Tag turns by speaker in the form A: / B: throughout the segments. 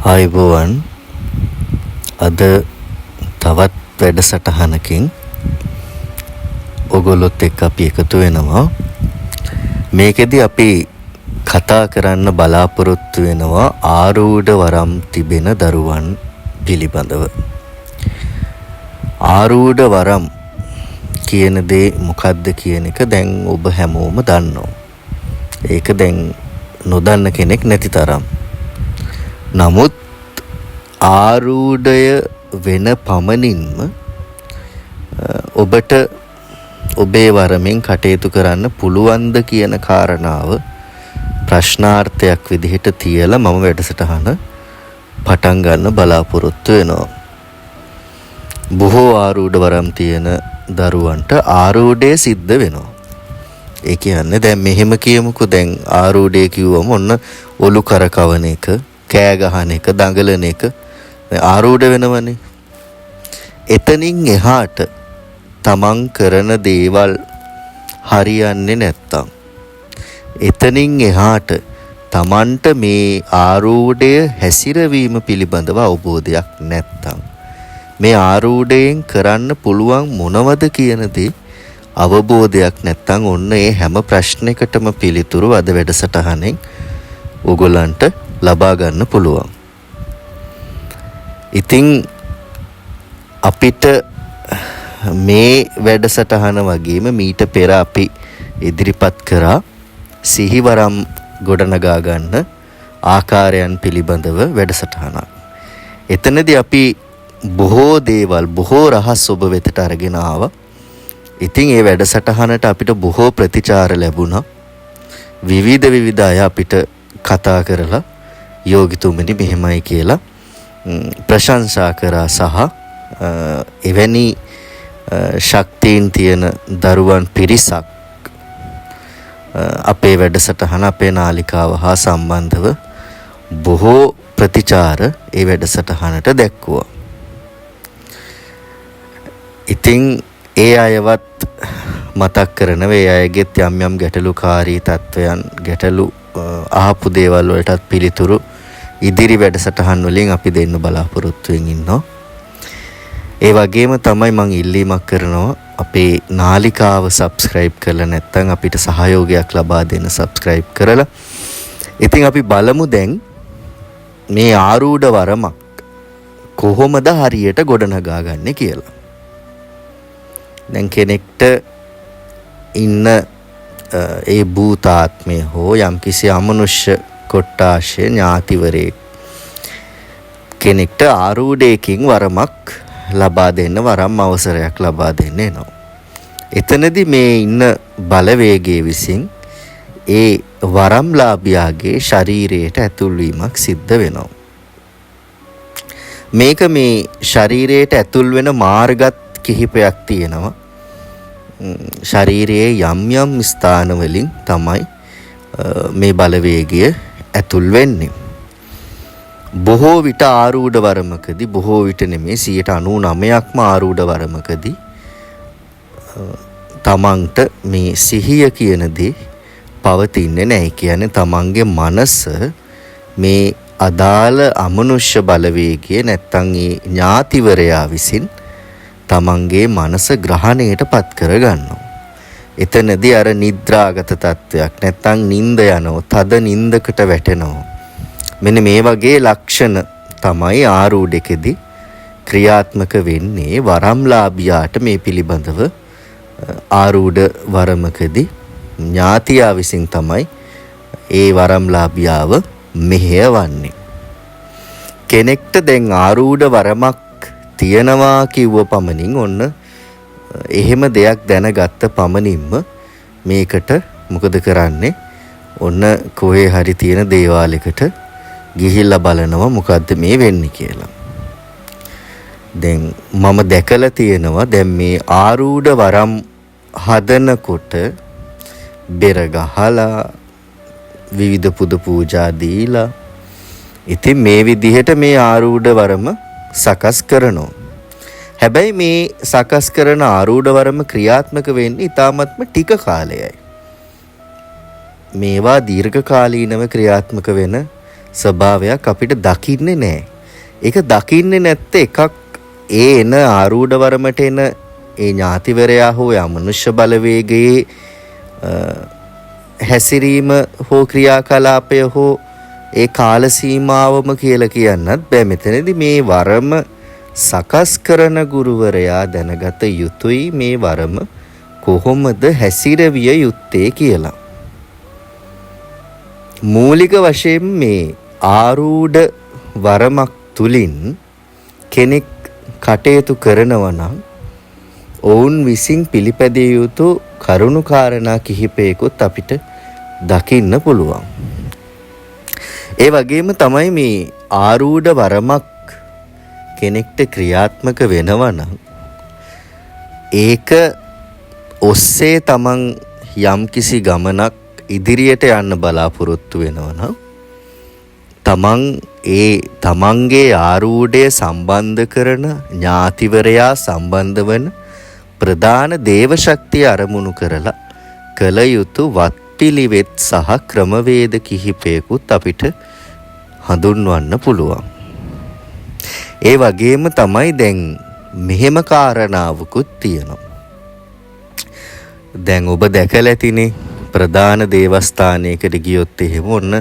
A: ආයුබෝවන් අද තවත් වැඩසටහනකින් ඔගොල්ලොත් එක්ක අපි එකතු වෙනවා. මේකෙදි අපි කතා කරන්න බලාපොරොත්තු වෙනවා ආරූඪ වරම් තිබෙන දරුවන් පිළිබඳව. ආරූඪ වරම් කියන දේ මොකද්ද කියන එක දැන් ඔබ හැමෝම දන්නවා. ඒක දැන් නොදන්න කෙනෙක් නැති තරම්. නමුත් ආරූඪය වෙන පමණින්ම ඔබට ඔබේ වරමින් කටයුතු කරන්න පුළුවන්ද කියන කාරණාව ප්‍රශ්නාර්ථයක් විදිහට තියලා මම වැඩසටහන පටන් ගන්න බලාපොරොත්තු වෙනවා. බොහෝ ආරූඪ වරම් තියෙන දරුවන්ට ආරූඪය සිද්ධ වෙනවා. ඒ කියන්නේ දැන් මෙහෙම කියමුකෝ, දැන් ආරූඪය කිව්වම ඔන්න ඔලු කරකවන එක, කෑ ගහන එක, දඟලන එක ආරූඪ වෙනවනේ. එතනින් එහාට තමන් කරන දේවල් හරියන්නේ නැත්තම්, එතනින් එහාට තමන්ට මේ ආරූඪය හැසිරවීම පිළිබඳව අවබෝධයක් නැත්තම්, මේ ආරූඪයෙන් කරන්න පුළුවන් මොනවද කියන දේ අවබෝධයක් නැත්තම්, ඔන්න ඒ හැම ප්‍රශ්නයකටම පිළිතුරු අද වැඩසටහනෙන් ඔයගොල්ලන්ට ලබා ගන්න පුළුවන්. ඉතින් අපිට මේ වැඩසටහන වගේම මීට පෙර අපි ඉදිරිපත් කරා සිහිවරම් ගොඩනගා ගන්න ආකාරයන් පිළිබඳව වැඩසටහනක්. එතනදී අපි බොහෝ දේවල්, බොහෝ රහස් ඔබ වෙතට අරගෙන ආවා. ඉතින් ඒ වැඩසටහනට අපිට බොහෝ ප්‍රතිචාර ලැබුණා. විවිධ අය අපිට කතා කරලා යෝගිතුමනි මෙහෙමයි කියලා ප්‍රශංසා කරා සහ එවැනි ශක්තියින් තියෙන දරුවන් පිරිසක් අපේ වැඩසටහන, අපේ නාලිකාව හා සම්බන්ධව බොහෝ ප්‍රතිචාර ඒ වැඩසටහනට දැක්වුවා. ඉතින් ඒ අයවත් මතක් කරනවා, ඒ අයගෙත් යම් ගැටලුකාරී තත්වයන්, ගැටලු ආපු දේවල් වලටත් පිළිතුරු ඉදිරි වැඩසටහන් වලින් අපි දෙන්න බලාපොරොත්තු වෙමින් ඉන්නවා. ඒ වගේම තමයි මම ඉල්ලීමක් කරනවා, අපේ නාලිකාව subscribe කරලා නැත්නම් අපිට සහයෝගයක් ලබා දෙන්න subscribe කරලා. ඉතින් අපි බලමු දැන් මේ ආරූඪ වරමක් කොහොමද හරියට ගොඩනගා ගන්න කියලා. දැන් කෙනෙක්ට ඉන්න ඒ භූතාත්මය හෝ යම්කිසි අමනුෂ්‍ය කොට්ටාශය ඥාතිවරයෙක් කෙනෙක්ට ආරූඪයකින් වරමක් ලබා දෙන්න, වරම් අවසරයක් ලබා දෙන්න එනවා. එතනදී මේ ඉන්න බලවේගයේ විසින් ඒ වරම්ලාභියාගේ ශරීරයට ඇතුල් වීමක් සිද්ධ වෙනවා. මේක මේ ශරීරයට ඇතුල් වෙන මාර්ගත් කිහිපයක් තියෙනවා. ශරීරයේ යම් ස්ථාන වලින් තමයි මේ බලවේගය ඇතුල් වෙන්නේ. බොහෝ විට ආරූඪ වරමකදී, බොහෝ විට නෙමේ 99%ක්ම ආරූඪ වරමකදී තමන්ට මේ සිහිය කියන දේ පවතින්නේ නැහැ. කියන්නේ තමන්ගේ මනස මේ අදාළ අමනුෂ්‍ය බලවේගය නැත්තම් ඒ ඥාතිවරයා විසින් තමන්ගේ මනස ග්‍රහණයට පත් කරගන්නවා. එතනදී අර නිද්‍රාගත තත්වයක්, නැත්තම් නිින්ද යනවා, තද නිින්දකට වැටෙනවා. මෙන්න මේ වගේ ලක්ෂණ තමයි ආරූඪකෙදී ක්‍රියාත්මක වෙන්නේ. වරම්ලාභියාට මේ පිළිබඳව ආරූඪ වරමකදී ඥාතියා විසින් තමයි ඒ වරම්ලාභියාව මෙහෙයවන්නේ. කෙනෙක්ට දැන් ආරූඪ වරමක් තියනවා කිව්ව පමණින්, ඔන්න එහෙම දෙයක් දැනගත්ත පමණින්ම මේකට මොකද කරන්නේ? ඔන්න කොහේ හරි තියෙන දේවාලයකට ගිහිල්ලා බලනවා මොකද්ද මේ වෙන්නේ කියලා. දැන් මම දැකලා තියෙනවා, දැන් මේ ආරූඪ වරම් හදනකොට බෙර ගහලා විවිධ පුද පූජා දීලා, ඉතින් මේ විදිහට මේ ආරූඪ වරම සකස් කරනවා. හැබැයි මේ සකස් කරන ආරූඪ වරම ක්‍රියාත්මක වෙන්නේ ඉතාමත්ම ටික කාලයයි. මේවා දීර්ඝ කාලීනව ක්‍රියාත්මක වෙන ස්වභාවයක් අපිට දකින්නේ නැහැ. ඒක දකින්නේ නැත්තේ එකක් ඒ එන ආරූඪ වරමට එන ඒ ඥාතිවරයා හෝ මනුෂ්‍ය බලවේගයේ හැසිරීම හෝ ක්‍රියාකලාපය හෝ ඒ කාල සීමාවම කියලා කියන්නත් බෑ. මෙතනදී මේ වරම සකස් කරන ගුරුවරයා දැනගත යුතුයි මේ වරම කොහොමද හැසිරවිය යුත්තේ කියලා. මූලික වශයෙන් මේ ආරූඪ වරමක් තුලින් කෙනෙක් කටයුතු කරනවා නම් ඔවුන් විසින් පිළිපැදිය යුතු කරුණු කාරණා කිහිපයකුත් අපිට දකින්න පුළුවන්. ඒ වගේම තමයි මේ ආරූඪ වරමක් කෙනෙක්ට ක්‍රියාත්මක වෙනවා නම් ඒක ඔස්සේ තමන් යම්කිසි ගමනක් ඉදිරියට යන්න බලාපොරොත්තු වෙනවා නම් තමන් ඒ තමන්ගේ ආරූඪය සම්බන්ධ කරන ඥාතිවරයා සම්බන්ධ වන ප්‍රධාන දේව ශක්තිය අරමුණු කරලා කළ යුතු වත්පිළිවෙත් සහ ක්‍රමවේද කිහිපයකුත් අපිට හඳුන්වන්න පුළුවන්. ඒ වගේම තමයි දැන් මෙහෙම කාරණාවකුත් තියෙනවා. දැන් ඔබ දැකලා ඇතිනේ ප්‍රධාන දේවස්ථානයකට ගියොත් එහෙම ඔන්න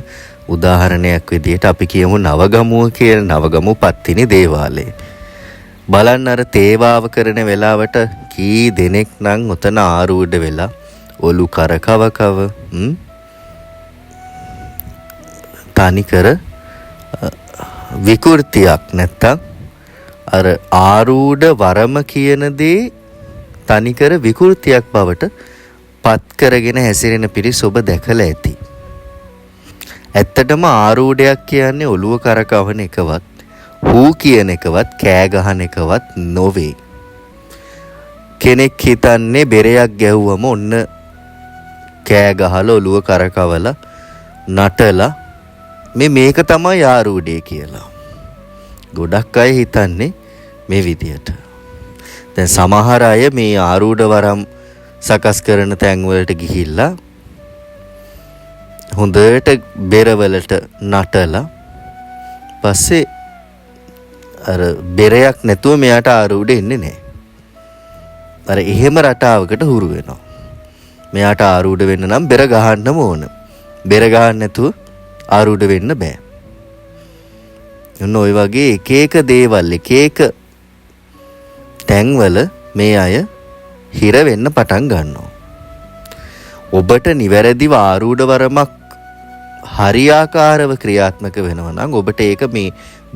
A: උදාහරණයක් විදිහට අපි කියමු නවගමුව කියලා නවගමුව පත්තිනි දේවාලය. බලන්න අර තේවාව කරන වෙලාවට කී දෙනෙක් නම් උතන ආරූඪ වෙලා ඔලු කරකවකව තනිකර විකෘතියක් නැත්තම් අර ආරූඪ වරම කියන දේ තනිකර විකෘතියක් බවට පත් කරගෙන හැසිරෙන පිරිස ඔබ දැකලා ඇති. ඇත්තටම ආරූඪයක් කියන්නේ ඔළුව කරකවන එකවත් හූ කියන එකවත් කෑ ගහන එකවත් නොවේ. කෙනෙක් හිතන්නේ බෙරයක් ගැහුවම ඔන්න කෑ ගහලා ඔළුව කරකවලා නටලා මේක තමයි ආරූඪය කියලා. ගොඩක් අය හිතන්නේ මේ විදියට. දැන් සමහර අය මේ ආරූඪ වරම් සකස් කරන තැන්වලට ගිහිල්ලා හොඳට බෙරවලට නටලා පස්සේ අර බෙරයක් නැතුව මෙයාට ආරූඪ එන්නේ නැහැ. අර එහෙම රටාවකට හුරු වෙනවා. මෙයාට ආරූඪ වෙන්න නම් බෙර ගහන්නම ඕන. බෙර ගහන්න නැතුව ආරූඪ වෙන්න බෑ. ඔය වගේ එක එක දේවල් එක එක තැන්වල මේ අය හිර වෙන්න පටන් ගන්නවා. ඔබට නිවැරදිව ආරූඪ වරමක් හරියාකාරව ක්‍රියාත්මක වෙනවා නම් ඔබට ඒක මේ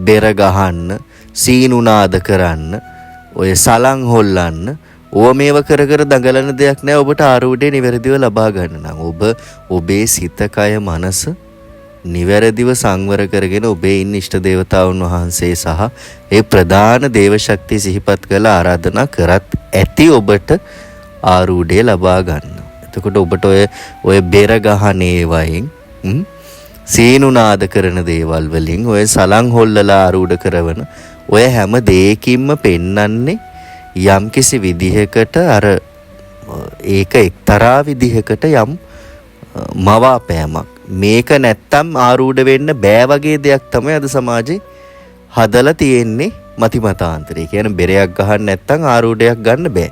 A: බෙර ගහන්න, සීනුනාද කරන්න, ඔය සලං හොල්ලන්න, ඕව මේව කර කර දඟලන දෙයක් නෑ. ඔබට ආරූඪය නිවැරදිව ලබා ගන්න නම් ඔබ ඔබේ සිත, කය, මනස නිවැරදිව සංවර කරගෙන ඔබේ ඉන්න ඉෂ්ට දේවතාවුන් වහන්සේ සහ ඒ ප්‍රධාන දේව ශක්තිය සිහිපත් කරලා ආරාධනා කරත් ඇති ඔබට ආරූඪය ලබා ගන්න. එතකොට ඔබට ඔය බෙර ගහන ඒවායින් සීනුනාද කරන දේවල් වලින් ඔය සලං හොල්ලලා ආරූඪ කරවන ඔය හැම දෙයකින්ම පෙන්වන්නේ යම්කිසි විදිහකට අර ඒක එක්තරා විදිහකට යම් මවාපෑමක්. මේක නැත්තම් ආරූඪ වෙන්න බෑ වගේ දෙයක් තමයි අද සමාජේ හදලා තියෙන්නේ මතිමතාන්තරේ. කියන්නේ බෙරයක් ගහන්න නැත්තම් ආරූඪයක් ගන්න බෑ.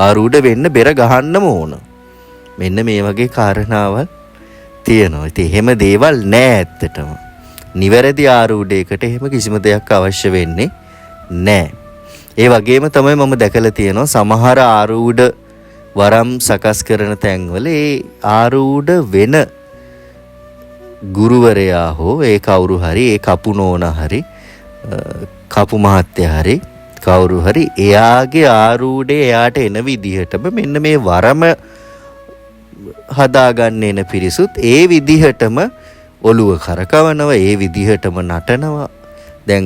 A: ආරූඪ වෙන්න බෙර ගහන්නම ඕන. මෙන්න මේ වගේ කාරණාවල් තියෙනවා. ඉතින් එහෙම දේවල් නෑ ඇත්තටම. නිවැරදි ආරූඪයකට එහෙම කිසිම දෙයක් අවශ්‍ය වෙන්නේ නෑ. ඒ වගේම තමයි මම දැකලා තියෙනවා සමහර ආරූඪ වරම් සකස් කරන තැන්වල ඒ ආරූඪ වෙන ගුරුවරයා හෝ ඒ කවුරු හරි ඒ කපු නෝනා හරි කපු මහත්තයා හරි කවුරු හරි එයාගේ ආරූඪය එයාට එන විදිහටම මෙන්න මේ වරම හදාගන්න එන පිරිසුත් ඒ විදිහටම ඔළුව කරකවනවා, ඒ විදිහටම නටනවා. දැන්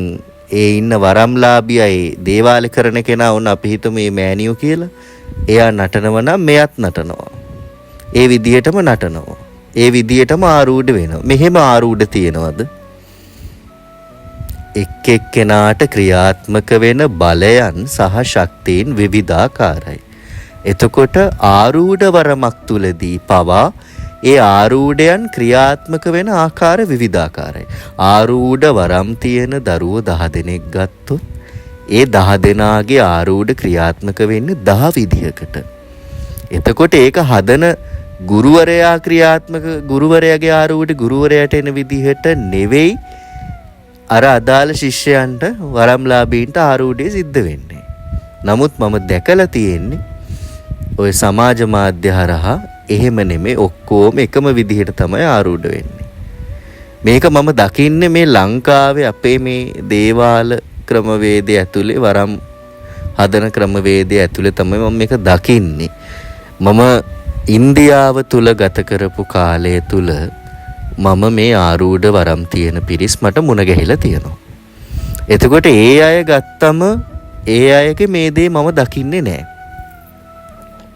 A: ඒ ඉන්න වරම්ලාභියයි දේවාල කරන කෙනා වුණ අපි හිතමු මේ මෑනියෝ කියලා. එයා නටනවා නම් මෙයත් නටනවා. ඒ විදිහටම නටනවා. ඒ විදිහටම ආරූඪ වෙනවා. මෙහෙම ආරූඪ තියෙනවද? එක් එක්කෙනාට ක්‍රියාත්මක වෙන බලයන් සහ ශක්තියින් විවිධාකාරයි. එතකොට ආරූඪ වරමක් තුලදී පවා ඒ ආරූඪයන් ක්‍රියාත්මක වෙන ආකාර විවිධාකාරයි. ආරූඪ වරම් තියෙන දරුවෝ 10 දෙනෙක් ගත්තොත් ඒ 10 දෙනාගේ ආරූඪ ක්‍රියාත්මක වෙන්නේ 10 විදිහකට. එතකොට ඒක හදන ගුරුවරයා ක්‍රියාත්මක ගුරුවරයාගේ ආරූඪ ගුරුවරයාට එන විදිහට නෙවෙයි අර අදාළ ශිෂ්‍යයන්ට වරම්ලාභීන්ට ආරූඪය සිද්ධ වෙන්නේ. නමුත් මම දැකලා තියෙන්නේ ඔය සමාජ මාධ්‍ය හරහා එහෙම නෙමෙයි ඔක්කොම එකම විදිහට තමයි ආරූඪ වෙන්නේ. මේක මම දකින්නේ මේ ලංකාවේ අපේ මේ දේවාල ක්‍රමවේදය ඇතුලේ වරම් හදන ක්‍රමවේදය ඇතුලේ තමයි මම මේක දකින්නේ. මම ඉන්දියාව තුල ගත කරපු කාලය තුල මම මේ ආරූඪ වරම් තියෙන පිරිස් මට මුණ ගැහිලා තියෙනවා. එතකොට ඒ අය ගත්තම ඒ අයගේ මේ දේ මම දකින්නේ නැහැ.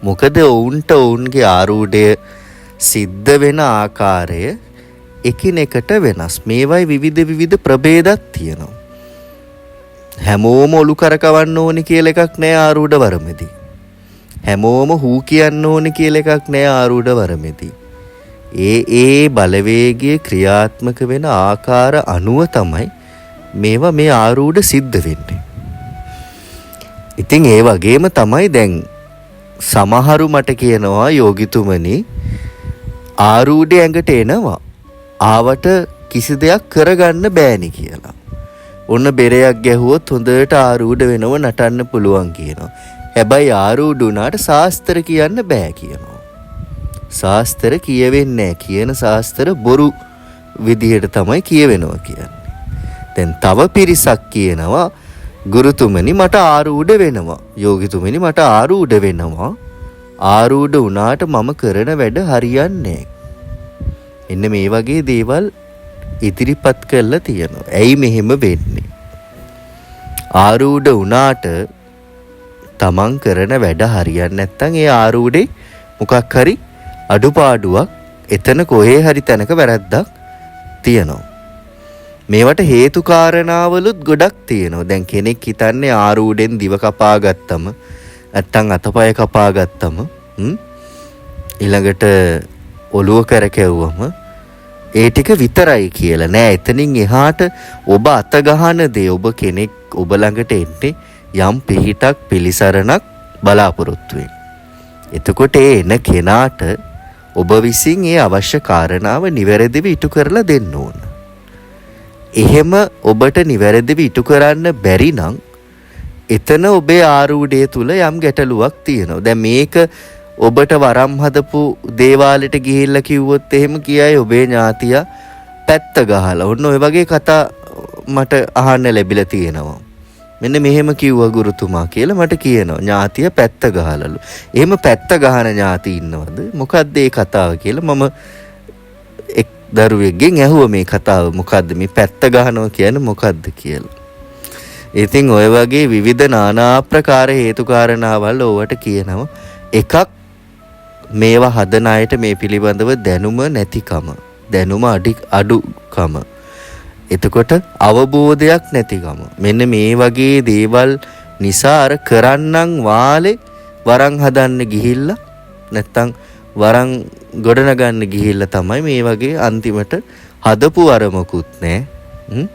A: මොකද ඔවුන්ට ඔවුන්ගේ ආරූඪය සිද්ධ වෙන ආකාරය එකිනෙකට වෙනස්. මේවයි විවිධ ප්‍රභේදක් තියෙනවා. හැමෝම ඔලු කරකවන්න ඕනි කියලා එකක් නැහැ ආරූඪ වරමේදී. හැමෝම හූ කියන්න ඕනි කියලා එකක් නැහැ ආරූඪ වරමේදී. ඒ බලවේගයේ ක්‍රියාත්මක වෙන ආකාර අනුව තමයි මේවා මේ ආරූඪ සිද්ධ වෙන්නේ. ඉතින් ඒ වගේම තමයි දැන් සමහරු මට කියනවා යෝගිතුමනි ආරූඪය ඇඟට එනවා. ආවට කිසි දෙයක් කරගන්න බෑනි කියලා. ඔන්න බෙරයක් ගැහුවොත් හොඳට ආරූඪ වෙනව නටන්න පුළුවන් කියනවා. හැබැයි ආරූඪ වුණාට ශාස්ත්‍ර කියන්න බෑ කියනවා. ශාස්ත්‍ර කියවෙන්නේ නැහැ. කියන ශාස්ත්‍ර බොරු විදිහට තමයි කියවෙනවා කියන්නේ. දැන් තව පිරිසක් කියනවා ගුරුතුමනි මට ආරූඪ වෙනවා. යෝගිතුමනි මට ආරූඪ වෙනවා. ආරූඪ වුණාට මම කරන වැඩ හරියන්නේ නැහැ. එන්න මේ වගේ දේවල් ඉදිරිපත් කරලා තියෙනවා. ඇයි මෙහෙම වෙන්නේ? ආරූඪ වුණාට තමන් කරන වැඩ හරියන්නේ නැත්නම් ඒ ආරූඪේ මොකක් හරි අඩුපාඩුවක් එතන කොහේ හරි තැනක වැරද්දක් තියෙනවා. මේවට හේතු කාරණාවලුත් ගොඩක් තියෙනවා. දැන් කෙනෙක් හිතන්නේ ආරූඪෙන් දිව කපා ගත්තම නැත්තම් අතපය කපා ගත්තම ඊළඟට ඔළුව කරකැවුවම ඒ ටික විතරයි කියලා නෑ. එතනින් එහාට ඔබ අත ගහන දේ ඔබ කෙනෙක් ඔබ ළඟට එන්නේ යම් පිහිටක් පිළිසරණක් බලාපොරොත්තු වෙන. එතකොට ඒ එන කෙනාට ඔබ විසින් ඒ අවශ්‍ය කාරණාව නිවැරදිව ඉටු කරලා දෙන්න ඕන. එහෙම ඔබට නිවැරදිව ඉටු කරන්න බැරි නම් එතන ඔබේ ආරූඪය තුල යම් ගැටලුවක් තියෙනවා. දැන් මේක ඔබට වරම් හදපු දේවාලෙට ගිහිල්ලා කිව්වොත් එහෙම කියයි ඔබේ ඥාතියා පැත්ත ගහලා. ඔන්න ඔය වගේ කතා මට අහන්න ලැබිලා තියෙනවා. මෙන්න මෙහෙම කිව්වා ගුරුතුමා කියලා මට කියනවා. ඥාතිය පැත්ත ගහලලු. එහෙම පැත්ත ගහන ඥාති ඉන්නවද? මොකද්ද ඒ කතාව කියලා මම එක් දරුවෙක්ගෙන් ඇහුවා මේ කතාව මොකද්ද මේ පැත්ත ගහනවා කියන්නේ මොකද්ද කියලා. ඉතින් ඔය වගේ විවිධ নানা ආකාර හේතු කාරණාවල් ඕවට කියනවා. එකක් මේවා හදන අයට මේ පිළිබඳව දැනුම නැතිකම, දැනුම අඩුකම. එතකොට අවබෝධයක් නැතිකම. මෙන්න මේ වගේ දේවල් නිසා අර කරන්නන් වාලේ වරන් හදන්න ගිහිල්ලා නැත්තම් වරන් ගොඩනගන්න ගිහිල්ලා තමයි මේ වගේ අන්තිමට හදපු අරමුකුත් නැහැ.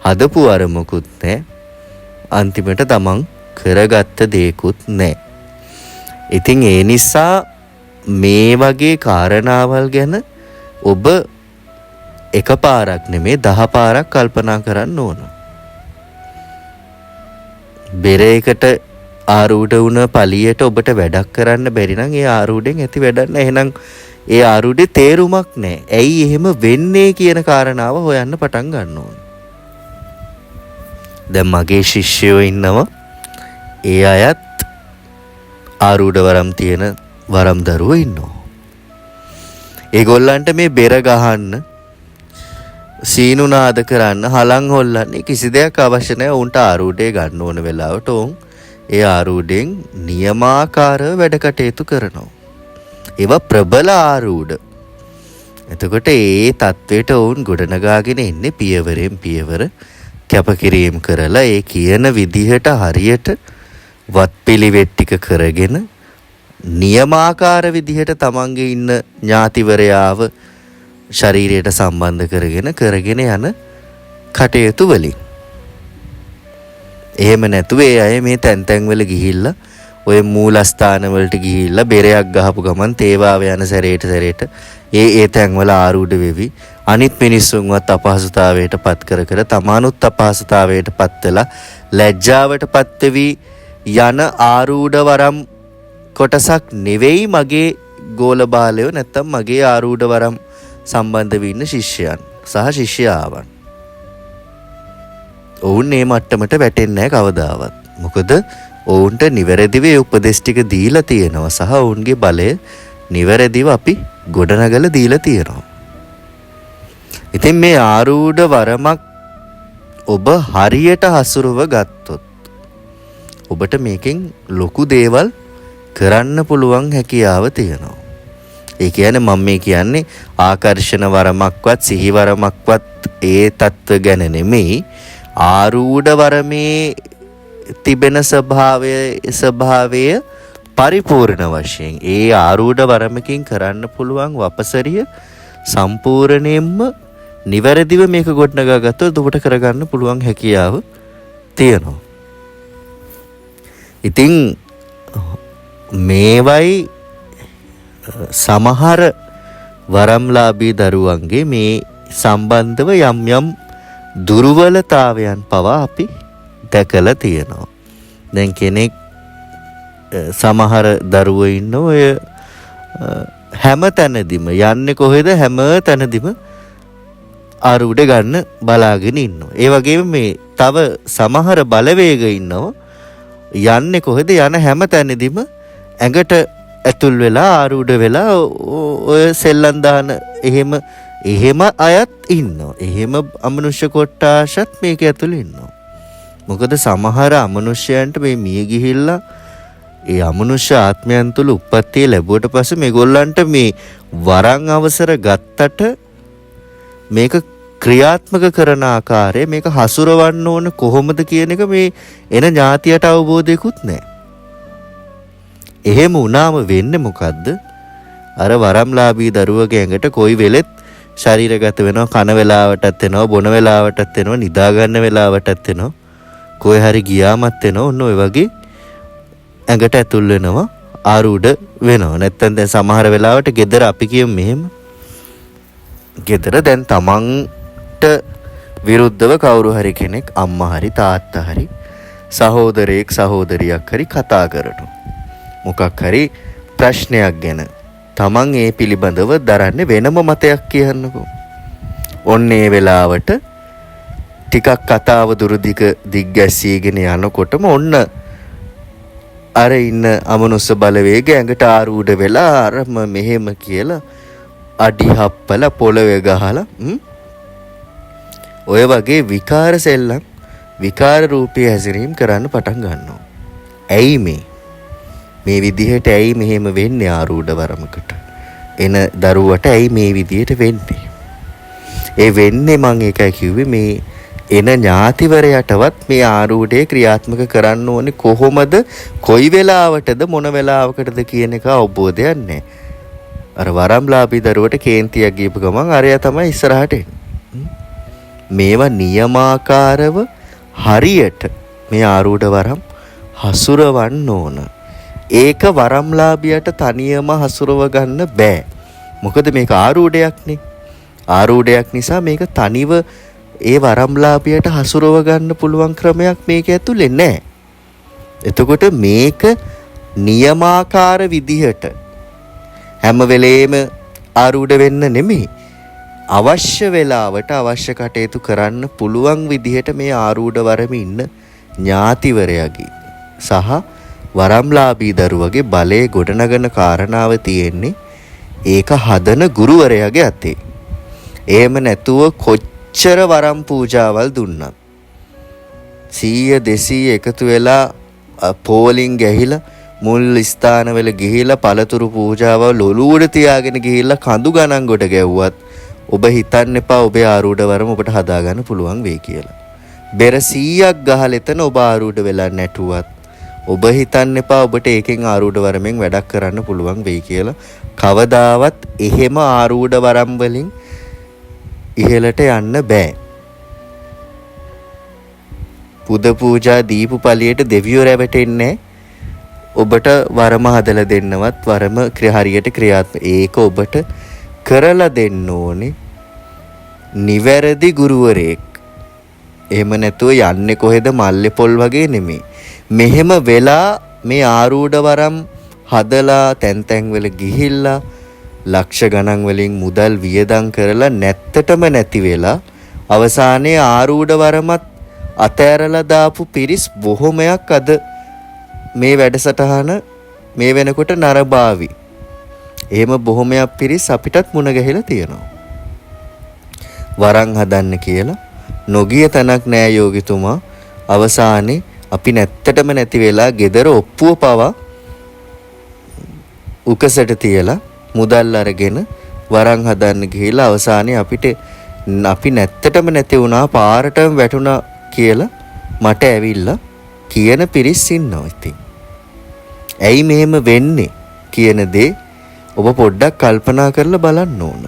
A: හදපු අරමුකුත් නැහැ. අන්තිමට තමන් කරගත්ත දේකුත් නැහැ. ඉතින් ඒ නිසා මේ වගේ කාරණාවල් ගැන ඔබ එකපාරක් නෙමේ 10 පාරක් කල්පනා කරන්න ඕන. බෙරයකට ආරූඪ වුණ පළියට ඔබට වැඩක් කරන්න බැරි නම් ඒ ආරූඪෙන් ඇති වැඩක් නැහැ. එහෙනම් ඒ ආරූඪේ තේරුමක් නැහැ. ඇයි එහෙම වෙන්නේ කියන කාරණාව හොයන්න පටන් ගන්න ඕන. දැන් මගේ ශිෂ්‍යයෝ ඉන්නවා. ඒ අයත් ආරූඪ වරම් තියෙන වරම් දරුවෝ ඉන්නවා. ඒගොල්ලන්ට මේ බෙර ගහන්න සීනු නාද කරන්න හලං හොල්ලන්නේ කිසි දෙයක් අවශ්‍ය නැහැ. උන්ට ආරූඪය ගන්න ඕන වෙලාවට උන් ඒ ආරූඪෙන් නියමාකාරව වැඩ කටයුතු කරනවා. ඒවා ප්‍රබල ආරූඪ. එතකොට ඒ தത്വෙට උන් ගොඩනගාගෙන ඉන්නේ පියවරෙන් පියවර කැපකිරීම කරලා ඒ කියන විදිහට හරියට වත්පිළිවෙත් ටික කරගෙන නියමාකාර විදිහට තමන්ගේ ඉන්න ඥාතිවරයාව ශරීරයට සම්බන්ධ කරගෙන යන කටයුතු වලින්. එහෙම නැතුව ඒ අය මේ තැන් වල ගිහිල්ලා ඔය මූලස්ථාන වලට ගිහිල්ලා බෙරයක් ගහපු ගමන් තේවාව යන සැරේට ඒ තැන් වල ආරූඪ වෙවි අනිත් මිනිස්සුන්වත් අපහසුතාවයට පත් කර තමානුත් අපහසුතාවයට පත් වෙලා ලැජ්ජාවට පත් වෙවි යන ආරූඪ වරම් කොටසක් නෙවෙයි මගේ ගෝල බාලයෝ නැත්තම් මගේ ආරූඪ වරම් සම්බන්ධ වෙන්න ශිෂ්‍යයන් සහ ශිෂ්‍යාවන්. ඔවුන් මේ මට්ටමට වැටෙන්නේ නැහැ කවදාවත්. මොකද ඔවුන්ට නිවැරදිව උපදෙස් ටික දීලා තියෙනවා සහ ඔවුන්ගේ බලය නිවැරදිව අපි ගොඩනගලා දීලා තියෙනවා. ඉතින් මේ ආරූඪ වරමක් ඔබ හරියට හසුරුව ගත්තොත් ඔබට මේකෙන් ලොකු දේවල් කරන්න පුළුවන් හැකියාව තියෙනවා. ඒ කියන්නේ මම මේ කියන්නේ ආකර්ෂණ වරමක්වත් සිහි වරමක්වත් ඒ தত্ত্ব ගැන නෙමෙයි ආරූඪ වරමේ තිබෙන ස්වභාවය පරිපූර්ණ වශයෙන් ඒ ආරූඪ වරමකින් කරන්න පුළුවන් වපසරිය සම්පූර්ණයෙන්ම නිවැරදිව මේක ගොඩනගා ගත්තොත් ඔබට කරගන්න පුළුවන් හැකියාව තියෙනවා. ඉතින් මේවයි සමහර වරම්ලාභී දරුවන්ගේ මේ සම්බන්ධව යම් දුර්වලතාවයන් පවා අපි දැකලා තියෙනවා. දැන් කෙනෙක් සමහර දරුවෝ ඉන්න ඔය හැම තැනදීම යන්නේ කොහෙද හැම තැනදීම ආරූඪ ගන්න බලාගෙන ඉන්නවා. ඒ වගේම මේ තව සමහර බලවේග ඉන්නවා යන්නේ කොහෙද යන හැම තැනදීම ඇඟට ඇතුල් වෙලා ආරූඪ වෙලා ඔය සෙල්ලම් දාන එහෙම අයත් ඉන්නවා. එහෙම අමනුෂ්‍ය කොට්ටාශත් මේක ඇතුළේ ඉන්නවා. මොකද සමහර අමනුෂ්‍යයන්ට මේ මිය ගිහිල්ලා ඒ අමනුෂ්‍ය ආත්මයන් තුළ උප්පත්තිය ලැබුවට පස්සේ මේගොල්ලන්ට මේ වරන් අවසර ගත්තට මේක ක්‍රියාත්මක කරන ආකාරය මේක හසුරවන්න ඕන කොහොමද කියන එක මේ එන ඥාතියට අවබෝධයකුත් නැහැ. එහෙම වුණාම වෙන්නේ මොකද්ද? අර වරම්ලාභී දරුවගේ ඇඟට කොයි වෙලෙත් ශරීරගත වෙනවා, කන වෙලාවටත් එනවා, බොන වෙලාවටත් එනවා, නිදා ගන්න වෙලාවටත් එනවා, කොයි හරි ගියාමත් එනවා. ඔන්න ඔය වගේ ඇඟට ඇතුල් වෙනවා, ආරූඪ වෙනවා. නැත්තම් දැන් සමහර වෙලාවට ගෙදර අපි කියමු මෙහෙම. ගෙදර දැන් තමන්ට විරුද්ධව කවුරු හරි කෙනෙක් අම්මා හරි තාත්තා හරි සහෝදරයෙක් සහෝදරියක් හරි කතා කරනවා. මොකක් හරි ප්‍රශ්නයක් ගැන තමන් ඒ පිළිබඳව දරන්නේ වෙනම මතයක් කියන්නකෝ. ඔන්න ඒ වෙලාවට ටිකක් කතාව දිග්ගැස්සීගෙන යනකොටම ඔන්න අර ඉන්න අමනුෂ්‍ය බලවේග ඇඟට ආරූඪ වෙලා අරම මෙහෙම කියලා අඩි හප්පල පොළවේ ගහලා ඔය වගේ විකාර සෙල්ලම් විකාර රූපී හැසිරීම් කරන්න පටන් ගන්නවා. ඇයි මේ විදිහට ඇයි මෙහෙම වෙන්නේ? ආරූඪ වරමකට එන දරුවට ඇයි මේ විදිහට වෙන්නේ? ඒ වෙන්නේ මම ඒකයි කිව්වේ මේ එන ඥාතිවරයටවත් මේ ආරූඪය ක්‍රියාත්මක කරන්න ඕනේ කොහොමද, කොයි වෙලාවටද, මොන වෙලාවකටද කියන එක අවබෝධයක් නැහැ. අර වරම්ලාභී දරුවට කේන්තියක් ගියපු ගමන් අරයා තමයි ඉස්සරහට එන්නේ. මේවා නියමාකාරව හරියට මේ ආරූඪ වරම් හසුරවන්න ඕන. ඒක වරම්ලාභියට තනියම හසුරව ගන්න බෑ. මොකද මේක ආරූඪයක්නේ. ආරූඪයක් නිසා මේක තනිව ඒ වරම්ලාභියට හසුරව ගන්න පුළුවන් ක්‍රමයක් මේක ඇතුලේ නැහැ. එතකොට මේක නියමාකාර විදිහට හැම වෙලේම ආරූඪ වෙන්න නෙමෙයි. අවශ්‍ය වෙලාවට අවශ්‍ය කටයුතු කරන්න පුළුවන් විදිහට මේ ආරූඪ වරමේ ඉන්න ඥාතිවරයාගේ සහ වරම්ලාභී දරුවගේ බලය ගොඩනගන කාරණාව තියෙන්නේ ඒක හදන ගුරුවරයාගේ අතේ. එහෙම නැතුව කොච්චර වරම් පූජාවල් දුන්නත් 100 200 එකතු වෙලා පෝලිං ගැහිලා මුල් ස්ථානවල ගිහිලා පළතුරු පූජාවල් ඔලුවට තියාගෙන ගිහිල්ලා කඳු ගණන් කොට ගැව්වත් ඔබ හිතන්න එපා ඔබේ ආරූඪ වරම ඔබට හදාගන්න පුළුවන් වෙයි කියලා. බෙර 100ක් ගහලා එතන ඔබ ආරූඪ වෙලා නැටුවත් ඔබ හිතන්න එපා ඔබට ඒකෙන් ආරූඪ වරමෙන් වැඩක් කරන්න පුළුවන් වෙයි කියලා. කවදාවත් එහෙම ආරූඪ වරම් වලින් ඉහළට යන්න බෑ. පුද පූජා දීපු පළියට දෙවියෝ රැවටෙන්නේ ඔබට වරම හදලා දෙන්නවත් වරම හරියට ක්‍රියාත්මක. ඒක ඔබට කරලා දෙන්න ඕනේ නිවැරදි ගුරුවරයෙක්. එහෙම නැතුව යන්නේ කොහෙද මල්ලේ පොල් වගේ නෙමෙයි. මෙහෙම වෙලා මේ ආරූඪ වරම් හදලා තැන් තැන් වල ගිහිල්ලා ලක්ෂ ගණන් වලින් මුදල් වියදම් කරලා නැත්තටම නැති වෙලා අවසානයේ ආරූඪ වරමත් අතෑරලා දාපු පිරිස් බොහොමයක් අද මේ වැඩසටහන මේ වෙනකොට නරබාවි. එහෙම බොහොමයක් පිරිස් අපිටත් මුණ ගැහිලා තියෙනවා. වරන් හදන්න කියලා නොගිය තැනක් නෑ යෝගිතුමා. අවසානයේ අපි නැත්තටම නැති වෙලා gedara ඔප්පුව පවා උකසට තියලා මුදල් අරගෙන වරන් හදන්න ගිහිලා අවසානයේ අපි නැත්තටම නැති වුණා පාරටම වැටුණා කියලා මට ඇවිල්ලා කියන පිරිස් ඉන්නවා. ඉතින් ඇයි මෙහෙම වෙන්නේ කියන දේ ඔබ පොඩ්ඩක් කල්පනා කරලා බලන්න ඕන.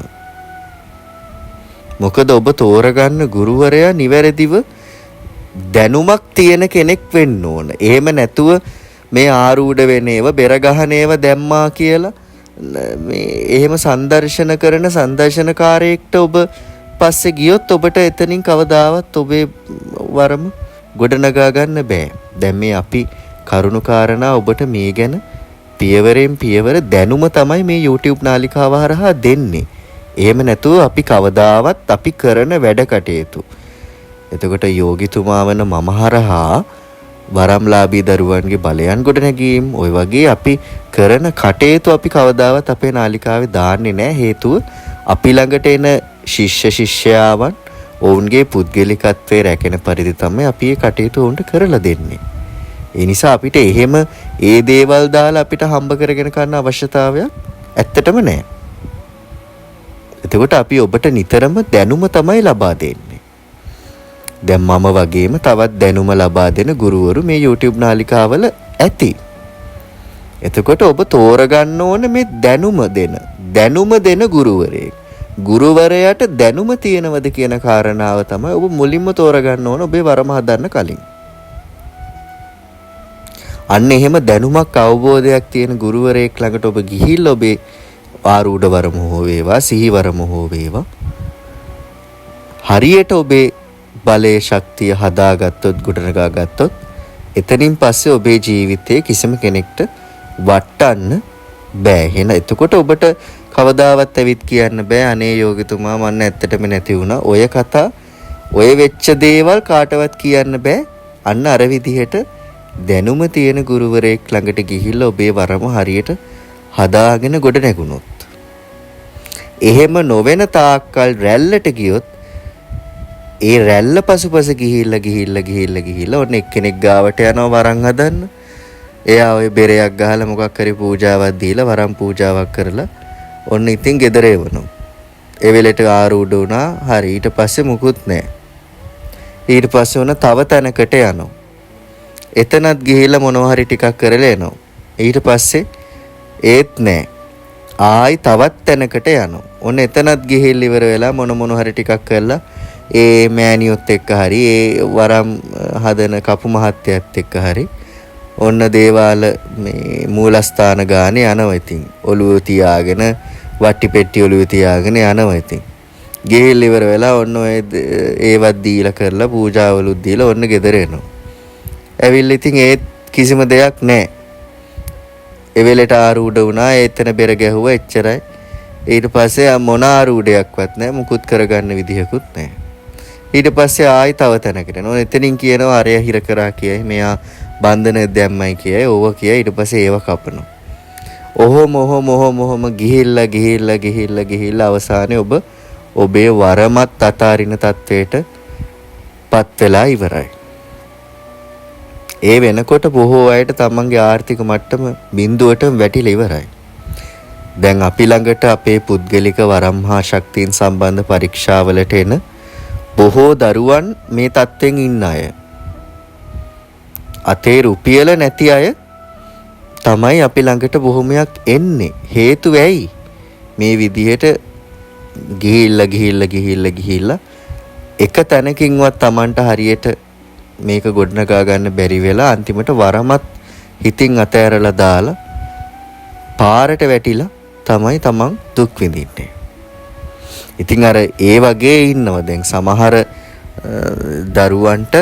A: මොකද ඔබ තෝරගන්න ගුරුවරයා නිවැරදිව දැනුමක් තියෙන කෙනෙක් වෙන්න ඕන. එහෙම නැතුව මේ ආරූඪ වෙන ඒවා බෙර ගහන ඒවා දැම්මා කියලා මේ එහෙම සංදර්ශන කරන සංදර්ශනකාරයෙක්ට ඔබ පස්සේ ගියොත් ඔබට එතනින් කවදාවත් ඔබේ වරම ගොඩනගා ගන්න බෑ. දැන් මේ අපි කරුණු කාරණා ඔබට මේ ගැන පියවරෙන් පියවර දැනුම තමයි මේ YouTube නාලිකාව හරහා දෙන්නේ. එහෙම නැතුව අපි කවදාවත් අපි කරන වැඩ කටයුතු. එතකොට යෝගිතුමා වන මම හරහා වරම්ලාභී දරුවන්ගේ බලයන් ගොඩනැගීම් ඔය වගේ අපි කරන කටයුතු අපි කවදාවත් අපේ නාලිකාවේ දාන්නේ නැහැ. හේතුව අපි ළඟට එන ශිෂ්‍ය ශිෂ්‍යාවන් ඔවුන්ගේ පුද්ගලිකත්වයේ රැකෙන පරිදි තමයි අපි මේ කටයුතු ඔවුන්ට කරලා දෙන්නේ. ඒ නිසා අපිට එහෙම ඒ දේවල් දාලා අපිට හම්බ කරගෙන ගන්න අවශ්‍යතාවයක් ඇත්තටම නැහැ. එතකොට අපි ඔබට නිතරම දැනුම තමයි ලබා දෙන්නේ. දැන් මම වගේම තවත් දැනුම ලබා දෙන ගුරුවරු මේ YouTube නාලිකාවල ඇති. එතකොට ඔබ තෝරගන්න ඕන මේ දැනුම දෙන ගුරුවරයෙක්. ගුරුවරයාට දැනුම තියෙනවද කියන කාරණාව තමයි ඔබ මුලින්ම තෝරගන්න ඕන ඔබේ වරම හදන්න කලින්. අන්න එහෙම දැනුමක් අවබෝධයක් තියෙන ගුරුවරයෙක් ළඟට ඔබ ගිහිල්ලා ඔබේ ආරූඪ වරම හෝ වේවා සිහි වරම හෝ වේවා හරියට ඔබේ බලයේ ශක්තිය හදාගත්තොත් ගොඩනගා ගත්තොත් එතනින් පස්සේ ඔබේ ජීවිතයේ කිසිම කෙනෙක්ට වටන්න බෑ. එහෙනම් එතකොට ඔබට කවදාවත් ඇවිත් කියන්න බෑ අනේ යෝගිතුමා මන්න ඇත්තටම නැති වුණා. ඔය කතා ඔය වෙච්ච දේවල් කාටවත් කියන්න බෑ. අන්න අර විදිහට දැනුම තියෙන ගුරුවරයෙක් ළඟට ගිහිල්ලා ඔබේ වරම හරියට හදාගෙන ගොඩ නැගුණොත්. එහෙම නොවන තාක්කල් රැල්ලට ගියොත් ඒ රැල්ල පසුපස ගිහිල්ලා ඔන්න එක්කෙනෙක් ගාවට යනවා වරන් හදන්න. එයා ඔය බෙරයක් ගහලා මොකක් හරි පූජාවක් දීලා වරම් පූජාවක් කරලා ඔන්න ඉතින් ගෙදර එවනවා. ඒ වෙලෙට ආරූඪ වුණා. හරි ඊට පස්සේ මුකුත් නැහැ. ඊට පස්සේ ඔන්න තව තැනකට යනවා. එතනත් ගිහිල්ලා මොනවා හරි ටිකක් කරලා එනවා. ඊට පස්සේ ඒත් නැහැ. ආයි තවත් තැනකට යනවා. ඔන්න එතනත් ගිහිල්ලා ඉවර වෙලා මොන හරි ටිකක් කරලා ඒ මෑණියොත් එක්ක හරි ඒ වරම් හදන කපු මහත්තයත් එක්ක හරි ඔන්න දේවාල මේ මූලස්ථාන ගානේ යනවා. ඉතින් ඔළුව තියාගෙන වට්ටි පෙට්ටි ඔළුව තියාගෙන යනවා. ඉතින් ගිහිල්ලා ඉවර වෙලා ඔන්න ඔය ඒවත් දීලා කරලා පූජාවලුත් දීලා ඔන්න ගෙදර එනවා. ඇවිල්ලා ඉතින් ඒත් කිසිම දෙයක් නැහැ. ඒ වෙලට ආරූඪ වුණා. එතන බෙර ගැහුවා එච්චරයි. ඊට පස්සේ මොන ආරූඪයක්වත් නැහැ. මුකුත් කරගන්න විදිහකුත් නැහැ. ඊට පස්සේ ආයි තව තැනකට යනවා. එතනින් කියනවා අරය හිර කරා කියයි. මෙයා බන්ධන දැම්මයි කියයි. ඕව කියයි. ඊට පස්සේ ඒව කපනවා. ඔහොම ගිහිල්ලා අවසානයේ ඔබ ඔබේ වරමත් අතාරින තත්වයට පත් වෙලා ඉවරයි. ඒ වෙනකොට බොහෝ අයට තමන්ගේ ආර්ථික මට්ටම බිඳුවටම වැටිලා ඉවරයි. දැන් අපි ළඟට අපේ පුද්ගලික වරම් හා ශක්තියින් සම්බන්ධ පරීක්ෂාවලට එන බොහෝ දරුවන් මේ තත්ත්වෙන් ඉන්න අය. අතේ රුපියල නැති අය තමයි අපි ළඟට බොහොමයක් එන්නේ. හේතුව ඇයි? මේ විදිහට ගිහිල්ලා එක තැනකින්වත් Tamanට හරියට මේක ගොඩනගා ගන්න බැරි වෙලා අන්තිමට වරමත් හිතින් අතෑරලා දාලා පාරට වැටිලා තමයි Taman දුක් විඳින්නේ. ඉතින් අර ඒ වගේ ඉන්නවා දැන් සමහර දරුවන්ට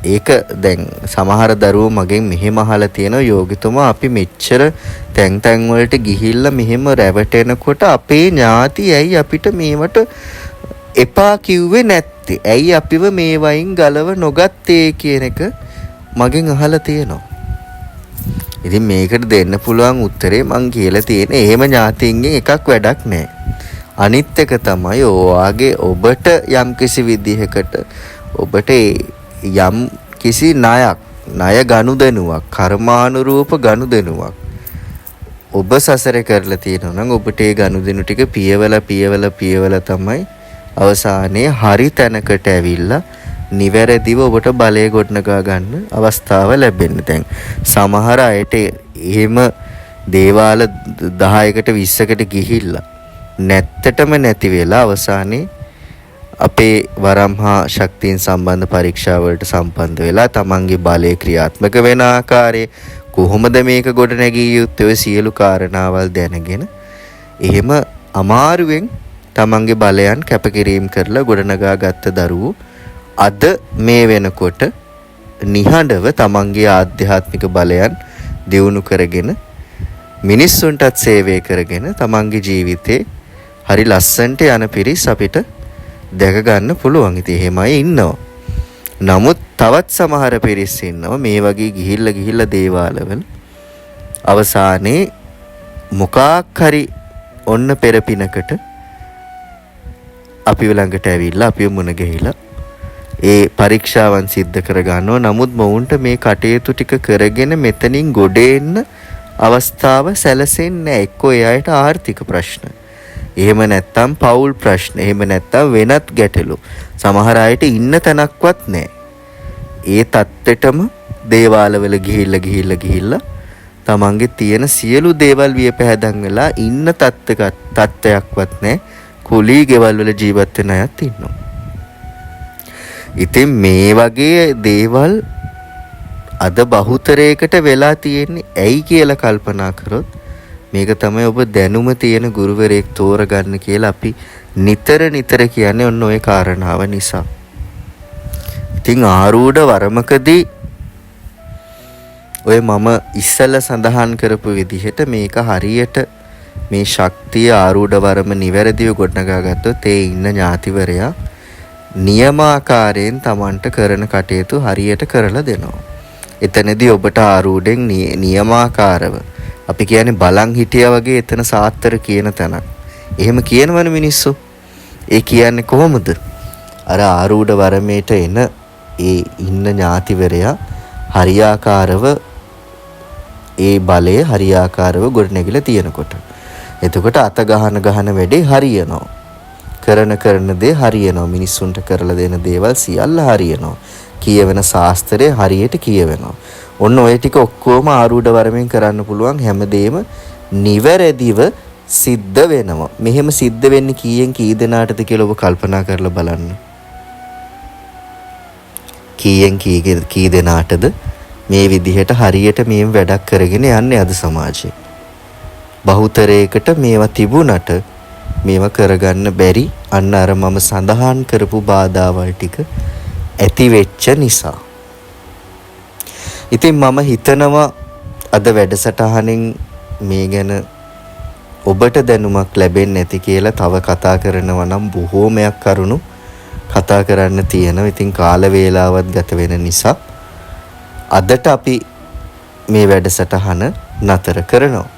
A: ඒක දැන් සමහර දරුවෝ මගෙන් මෙහෙම අහලා තියෙනවා යෝගිතුමා අපි මෙච්චර තැන් වලට ගිහිල්ලා මෙහෙම රැවටෙනකොට අපේ ඥාති ඇයි අපිට මේවට එපා කිව්වේ නැත්තේ? ඇයි අපිව මේ වයින් ගලව නොගත්තේ කියන එක මගෙන් අහලා තියෙනවා. ඉතින් මේකට දෙන්න පුළුවන් උත්තරේ මං කියලා තියෙන්නේ එහෙම ඥාතියින්ගෙන් එකක් වැඩක් නැහැ. අනිත් එක තමයි ඔයාගේ ඔබට යම් කිසි විදිහකට ඔබට යම් කිසි ණය ගනුදෙනුවක් කර්මානුරූප ගනුදෙනුවක් ඔබ සසරේ කරලා තියෙනවා නම් ඔබට ඒ ගනුදෙනු ටික පියවල තමයි අවසානයේ හරි තැනකට ඇවිල්ලා නිවැරදිව ඔබට බලය ගොඩනගා ගන්න අවස්ථාව ලැබෙන්නේ. දැන් සමහර අයට එහෙම දේවාල 10කට 20කට ගිහිල්ලා නැත්තටම නැති වෙලා අවසානයේ අපේ වරම්හා ශක්තියින් සම්බන්ධ පරීක්ෂා වලට සම්බන්ධ වෙලා තමන්ගේ බලය ක්‍රියාත්මක වෙන ආකාරය කොහොමද මේක ගොඩ නැගී යුත්තේ ඔය සියලු කාරණාවල් දැනගෙන එහෙම අමාරුවෙන් තමන්ගේ බලයන් කැපකිරීම කරලා ගොඩනගා ගත්ත දරුවෝ අද මේ වෙනකොට නිහඬව තමන්ගේ ආධ්‍යාත්මික බලයන් දියුණු කරගෙන මිනිස්සුන්ටත් සේවය කරගෙන තමන්ගේ ජීවිතේ හරි ලස්සනට යන පිරිස් අපිට දැක ගන්න පුළුවන්. ඉතින් එහෙමයි ඉන්නවා. නමුත් තවත් සමහර පිරිස් ඉන්නවා මේ වගේ ගිහිල්ලා දේවාලවල අවසානයේ මොකක් හරි ඔන්න පෙරපිනකට අපි ළඟට ඇවිල්ලා අපිව මුණ ගැහිලා ඒ පරීක්ෂාවන් සිද්ධ කර ගන්නවා. නමුත් මොවුන්ට මේ කටයුතු ටික කරගෙන මෙතනින් ගොඩ එන්න අවස්ථාව සැලසෙන්නේ නැහැ. එක්කෝ ඒ අයට ආර්ථික ප්‍රශ්න. එහෙම නැත්තම් පෞල් ප්‍රශ්න. එහෙම නැත්තම් වෙනත් ගැටලු. සමහර අයට ඉන්න තැනක්වත් නැහැ. ඒ තත්ත්වෙටම දේවාලවල ගිහිල්ලා තමන්ගේ තියෙන සියලු දේවල් වියපැහැදන් වෙලා ඉන්න තත්ත්වයක්වත් නැහැ. කුලී ගෙවල් වල ජීවත් වෙන අයත් ඉන්නවා. ඉතින් මේ වගේ දේවල් අද බහුතරයකට වෙලා තියෙන්නේ ඇයි කියලා කල්පනා කරොත් මේක තමයි ඔබ දැනුම තියෙන ගුරුවරයෙක් තෝරගන්න කියලා අපි නිතර කියන්නේ ඔන්න ඔය කාරණාව නිසා. ඉතින් ආරූඪ වරමකදී ඔය මම ඉස්සෙල්ලා සඳහන් කරපු විදිහට මේක හරියට මේ ශක්තිය ආරූඪ වරම නිවැරදිව ගොඩනගා ගත්තොත් ඒ ඉන්න ඥාතිවරයා නියමාකාරයෙන් Tamanට කරන කටයුතු හරියට කරලා දෙනවා. එතනදී ඔබට ආරූඪෙන් නියමාකාරව අපි කියන්නේ බලන් හිටියා වගේ එතන සාත්තර කියන තැනක්. එහෙම කියනවනේ මිනිස්සු. ඒ කියන්නේ කොහොමද? අර ආරූඪ වරමේට එන ඒ ඉන්න ඥාතිවරයා හරියාකාරව ඒ බලය හරියාකාරව ගොඩනැගිලා තියෙනකොට. එතකොට අත ගහන වැඩේ හරියනවා. කරන දේ හරියනවා. මිනිස්සුන්ට කරලා දෙන දේවල් සියල්ල හරියනවා. කියවෙන ශාස්ත්‍රය හරියට කියවෙනවා. ඔන්න ඔය ටික ඔක්කොම ආරූඪ වරමෙන් කරන්න පුළුවන් හැමදේම නිවැරදිව සිද්ධ වෙනවා. මෙහෙම සිද්ධ වෙන්නේ කීයෙන් කී දෙනාටද කියලා ඔබ කල්පනා කරලා බලන්න. කීයෙන් කී දෙනාටද මේ විදිහට හරියට මේ වැඩක් කරගෙන යන්නේ අද සමාජයේ. බහුතරයකට මේවා තිබුණට මේවා කරගන්න බැරි අන්න අර මම සඳහන් කරපු බාධාවල් ටික ඇති වෙච්ච නිසා. ඉතින් මම හිතනවා අද වැඩසටහනින් මේ ගැන ඔබට දැනුමක් ලැබෙන්නේ නැති කියලා තව කතා කරනවා නම් බොහෝමයක් කරුණු කතා කරන්න තියෙනවා. ඉතින් කාල වේලාවත් ගත වෙන නිසා අදට අපි මේ වැඩසටහන නතර කරනවා.